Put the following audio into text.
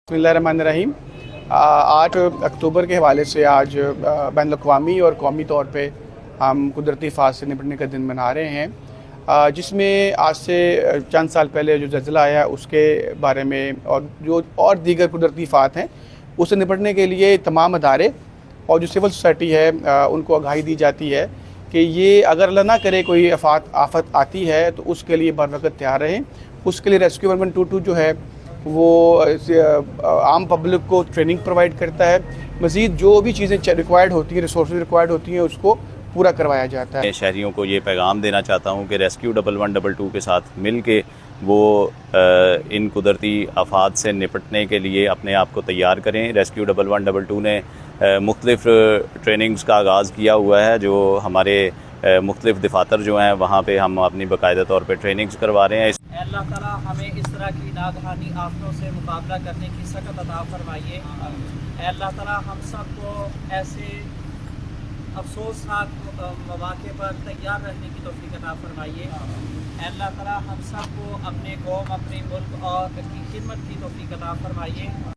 بسم اللہ الرحمن الرحیم 8 اکتوبر کے حوالے سے آج بین الاقوامی اور قومی طور پہ ہم قدرتی آفات سے نپٹنے کا دن منا رہے ہیں، جس میں آج سے چند سال پہلے جو زلزلہ آیا اس کے بارے میں اور دیگر قدرتی آفات ہیں اس سے نپٹنے کے لیے تمام ادارے اور جو سول سوسائٹی ہے ان کو آگاہی دی جاتی ہے کہ یہ اگر اللہ نہ کرے کوئی آفت آتی ہے تو اس کے لیے بروقت تیار رہیں۔ اس کے لیے ریسکیو 1122 جو ہے وہ عام پبلک کو ٹریننگ پرووائڈ کرتا ہے، مزید جو بھی چیزیں ریکوائرڈ ہوتی ہیں، ریسورسز ریکوائرڈ ہوتی ہیں، اس کو پورا کروایا جاتا ہے۔ میں شہریوں کو یہ پیغام دینا چاہتا ہوں کہ ریسکیو 1122 کے ساتھ مل کے وہ ان قدرتی آفات سے نپٹنے کے لیے اپنے آپ کو تیار کریں۔ ریسکیو 1122 نے مختلف ٹریننگز کا آغاز کیا ہوا ہے، جو ہمارے مختلف دفاتر جو ہیں وہاں پہ ہم اپنی باقاعدہ طور پہ ٹریننگز کروا رہے ہیں۔ اے اللہ تعالیٰ ہمیں اس طرح کی ناگہانی آفتوں سے مقابلہ کرنے کی سخت عطا فرمائیے۔ اے اللہ تعالیٰ ہم سب کو ایسے افسوسناک مواقع پر تیار رہنے کی توفیق عطا فرمائیے۔ اے اللہ تعالیٰ ہم سب کو اپنے قوم، اپنے ملک اور کی خدمت کی توفیق عطا فرمائیے۔